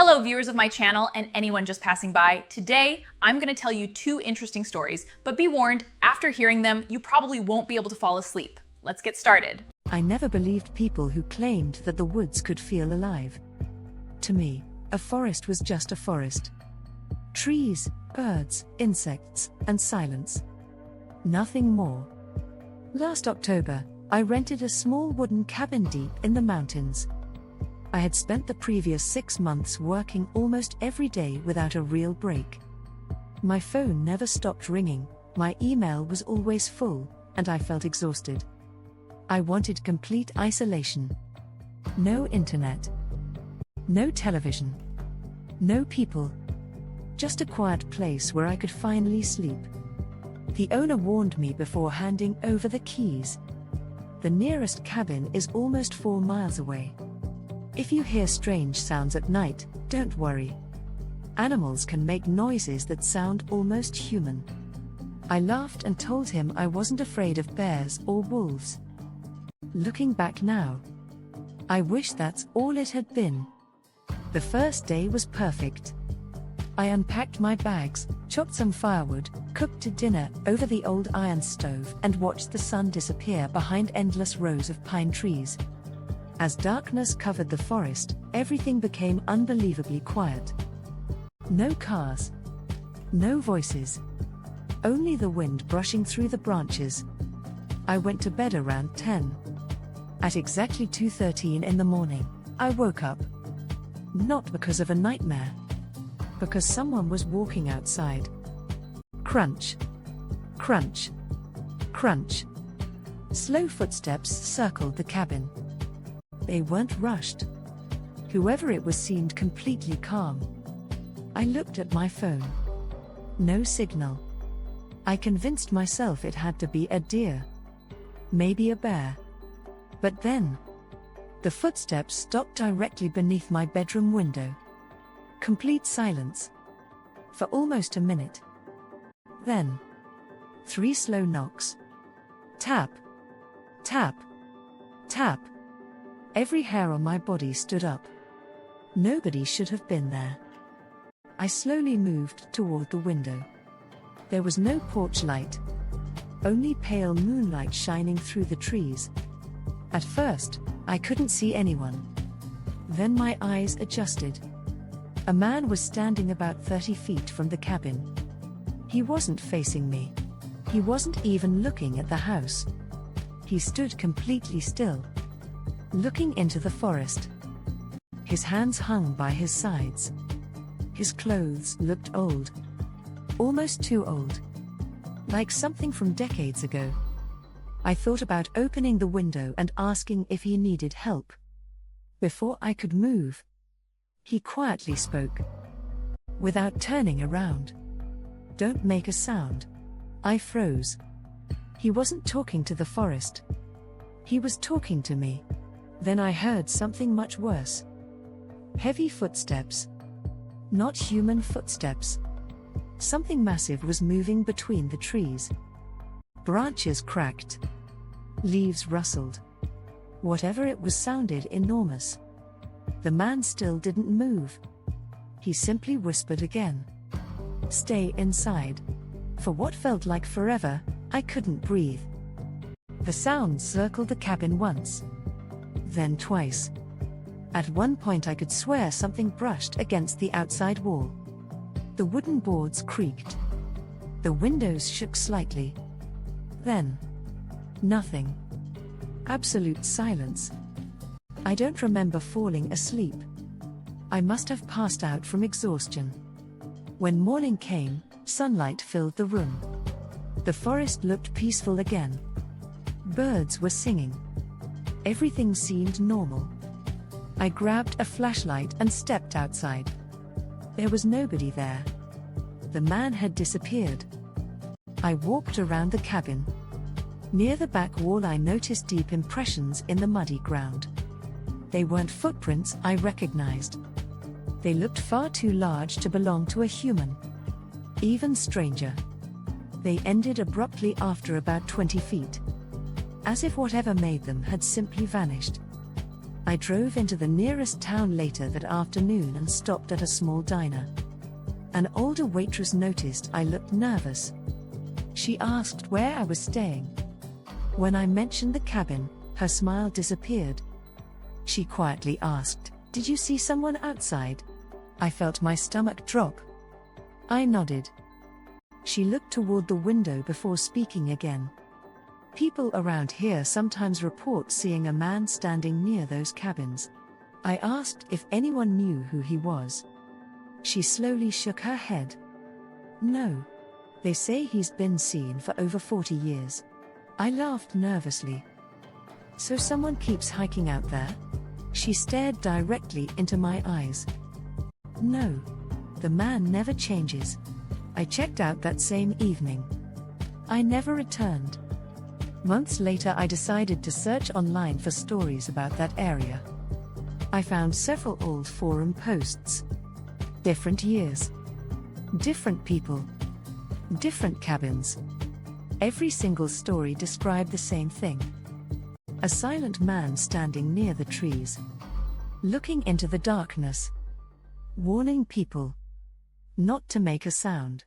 Hello viewers of my channel and anyone just passing by. Today, I'm going to tell you two interesting stories, but be warned, after hearing them, you probably won't be able to fall asleep. Let's get started. I never believed people who claimed that the woods could feel alive. To me, a forest was just a forest. Trees, birds, insects, and silence. Nothing more. Last October, I rented a small wooden cabin deep in the mountains. I had spent the previous 6 months working almost every day without a real break. My phone never stopped ringing, my email was always full, and I felt exhausted. I wanted complete isolation. No internet. No television. No people. Just a quiet place where I could finally sleep. The owner warned me before handing over the keys. The nearest cabin is almost 4 miles away. If you hear strange sounds at night, don't worry. Animals can make noises that sound almost human. I laughed and told him I wasn't afraid of bears or wolves. Looking back now, I wish that's all it had been. The first day was perfect. I unpacked my bags, chopped some firewood, cooked a dinner over the old iron stove, and watched the sun disappear behind endless rows of pine trees. As darkness covered the forest, everything became unbelievably quiet. No cars. No voices. Only the wind brushing through the branches. I went to bed around 10. At exactly 2:13 in the morning, I woke up. Not because of a nightmare. Because someone was walking outside. Crunch. Crunch. Crunch. Slow footsteps circled the cabin. They weren't rushed. Whoever it was seemed completely calm. I looked at my phone. No signal. I convinced myself it had to be a deer. Maybe a bear. But then, the footsteps stopped directly beneath my bedroom window. Complete silence. For almost a minute. Then, 3 slow knocks. Tap. Tap. Tap. Every hair on my body stood up. Nobody should have been there. I slowly moved toward the window. There was no porch light. Only pale moonlight shining through the trees. At first, I couldn't see anyone. Then my eyes adjusted. A man was standing about 30 feet from the cabin. He wasn't facing me. He wasn't even looking at the house. He stood completely still, looking into the forest. His hands hung by his sides. His clothes looked old. Almost too old. Like something from decades ago. I thought about opening the window and asking if he needed help. Before I could move, he quietly spoke. Without turning around. "Don't make a sound." I froze. He wasn't talking to the forest. He was talking to me. Then I heard something much worse. Heavy footsteps. Not human footsteps. Something massive was moving between the trees. Branches cracked. Leaves rustled. Whatever it was sounded enormous. The man still didn't move. He simply whispered again. "Stay inside." For what felt like forever, I couldn't breathe. The sound circled the cabin once. Then twice. At one point I could swear something brushed against the outside wall. The wooden boards creaked. The windows shook slightly. Then, nothing. Absolute silence. I don't remember falling asleep. I must have passed out from exhaustion. When morning came, sunlight filled the room. The forest looked peaceful again. Birds were singing. Everything seemed normal. I grabbed a flashlight and stepped outside. There was nobody there. The man had disappeared. I walked around the cabin. Near the back wall I noticed deep impressions in the muddy ground. They weren't footprints I recognized. They looked far too large to belong to a human. Even stranger. They ended abruptly after about 20 feet. As if whatever made them had simply vanished. I drove into the nearest town later that afternoon and stopped at a small diner. An older waitress noticed I looked nervous. She asked where I was staying. When I mentioned the cabin, her smile disappeared. She quietly asked, "Did you see someone outside?" I felt my stomach drop. I nodded. She looked toward the window before speaking again. "People around here sometimes report seeing a man standing near those cabins." I asked if anyone knew who he was. She slowly shook her head. "No. They say he's been seen for over 40 years. I laughed nervously. "So someone keeps hiking out there?" She stared directly into my eyes. "No. The man never changes." I checked out that same evening. I never returned. Months later, I decided to search online for stories about that area. I found several old forum posts. Different years. Different people. Different cabins. Every single story described the same thing. A silent man standing near the trees. Looking into the darkness. Warning people not to make a sound.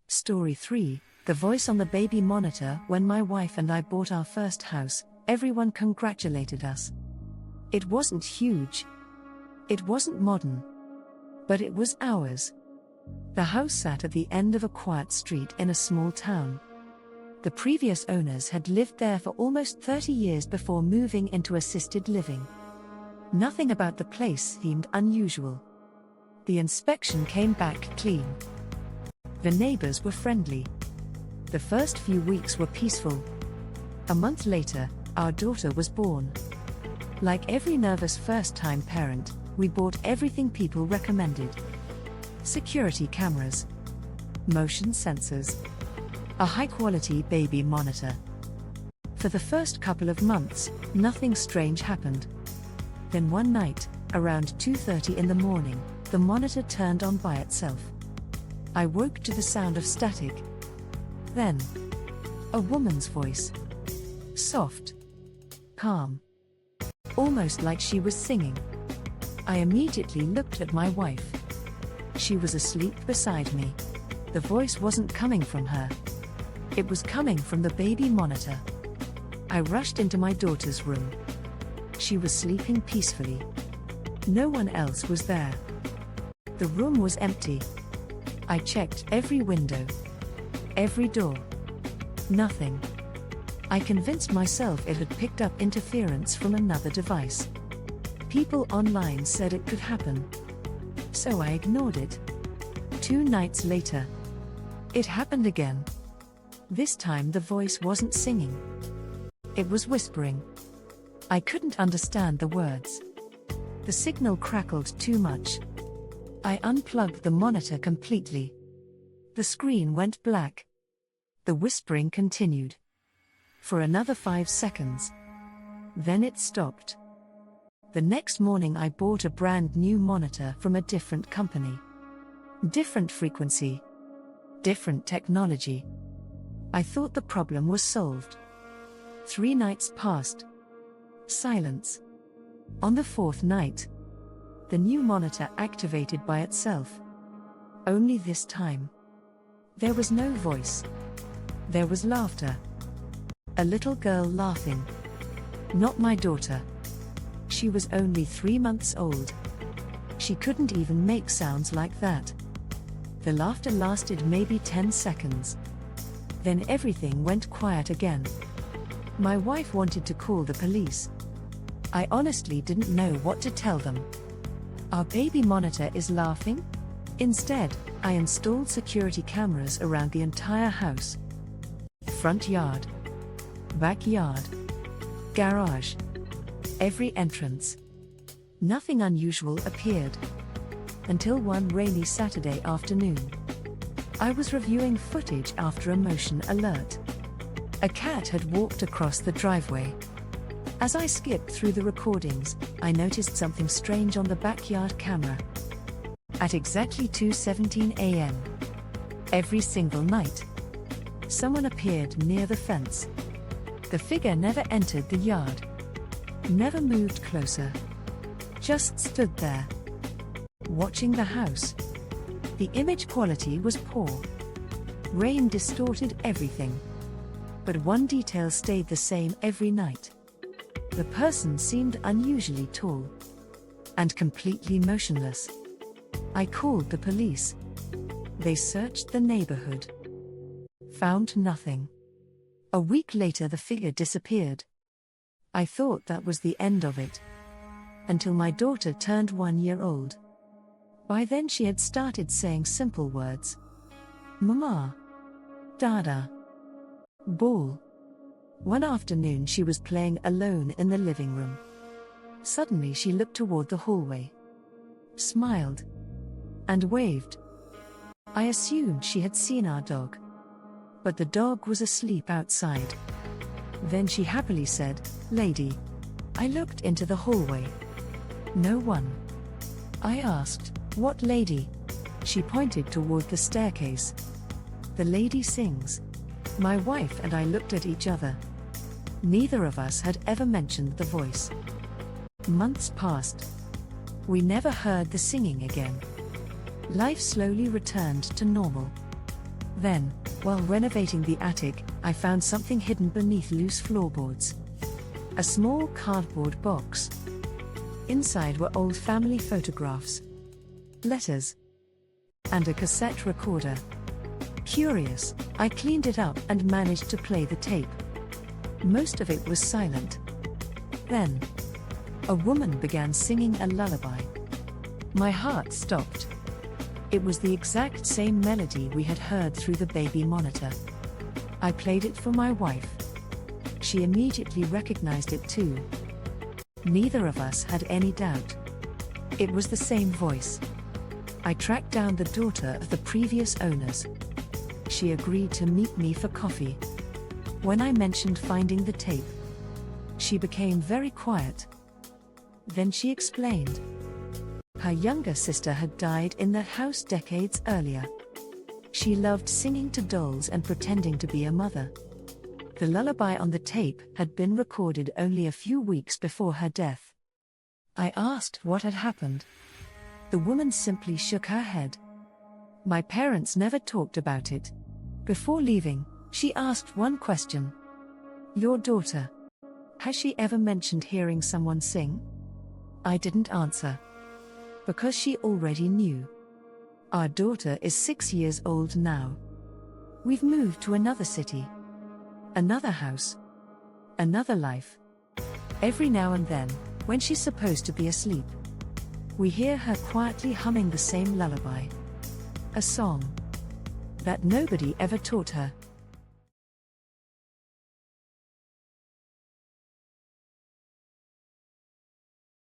Story 3. The voice on the baby monitor. When my wife and I bought our first house, everyone congratulated us. It wasn't huge. It wasn't modern. But it was ours. The house sat at the end of a quiet street in a small town. The previous owners had lived there for almost 30 years before moving into assisted living. Nothing about the place seemed unusual. The inspection came back clean. The neighbors were friendly. The first few weeks were peaceful. A month later, our daughter was born. Like every nervous first-time parent, we bought everything people recommended. Security cameras, motion sensors, a high-quality baby monitor. For the first couple of months, nothing strange happened. Then one night, around 2:30 in the morning, the monitor turned on by itself. I woke to the sound of static. Then, a woman's voice. Soft. Calm. Almost like she was singing. I immediately looked at my wife. She was asleep beside me. The voice wasn't coming from her. It was coming from the baby monitor. I rushed into my daughter's room. She was sleeping peacefully. No one else was there. The room was empty. I checked every window, every door. Nothing. I convinced myself it had picked up interference from another device. People online said it could happen. So I ignored it. 2 nights later, it happened again. This time the voice wasn't singing. It was whispering. I couldn't understand the words. The signal crackled too much. I unplugged the monitor completely. The screen went black. The whispering continued. For another 5 seconds. Then it stopped. The next morning I bought a brand new monitor from a different company. Different frequency. Different technology. I thought the problem was solved. 3 nights passed. Silence. On the 4th night, the new monitor activated by itself. Only this time, there was no voice. There was laughter. A little girl laughing. Not my daughter. She was only 3 months old. She couldn't even make sounds like that. The laughter lasted maybe 10 seconds. Then everything went quiet again. My wife wanted to call the police. I honestly didn't know what to tell them. Our baby monitor is laughing? Instead, I installed security cameras around the entire house. Front yard. Backyard. Garage. Every entrance. Nothing unusual appeared. Until one rainy Saturday afternoon. I was reviewing footage after a motion alert. A cat had walked across the driveway. As I skipped through the recordings, I noticed something strange on the backyard camera. At exactly 2:17 a.m. every single night, someone appeared near the fence. The figure never entered the yard. Never moved closer. Just stood there, watching the house. The image quality was poor. Rain distorted everything. But one detail stayed the same every night. The person seemed unusually tall and completely motionless. I called the police. They searched the neighborhood. Found nothing. A week later, the figure disappeared. I thought that was the end of it. Until my daughter turned 1 year old. By then she had started saying simple words. Mama. Dada. Ball. One afternoon she was playing alone in the living room. Suddenly she looked toward the hallway, smiled, and waved. I assumed she had seen our dog. But the dog was asleep outside. Then she happily said, "Lady." I looked into the hallway. No one. I asked, "What lady?" She pointed toward the staircase. "The lady sings." My wife and I looked at each other. Neither of us had ever mentioned the voice. Months passed. We never heard the singing again. Life slowly returned to normal. Then, while renovating the attic, I found something hidden beneath loose floorboards. A small cardboard box. Inside were old family photographs, letters, and a cassette recorder. Curious, I cleaned it up and managed to play the tape. Most of it was silent. Then, a woman began singing a lullaby. My heart stopped. It was the exact same melody we had heard through the baby monitor. I played it for my wife. She immediately recognized it too. Neither of us had any doubt. It was the same voice. I tracked down the daughter of the previous owners. She agreed to meet me for coffee. When I mentioned finding the tape, she became very quiet. Then she explained. Her younger sister had died in the house decades earlier. She loved singing to dolls and pretending to be a mother. The lullaby on the tape had been recorded only a few weeks before her death. I asked what had happened. The woman simply shook her head. My parents never talked about it. Before leaving, she asked one question. Your daughter. Has she ever mentioned hearing someone sing? I didn't answer. Because she already knew. Our daughter is 6 years old now. We've moved to another city. Another house. Another life. Every now and then, when she's supposed to be asleep, we hear her quietly humming the same lullaby. A song that nobody ever taught her.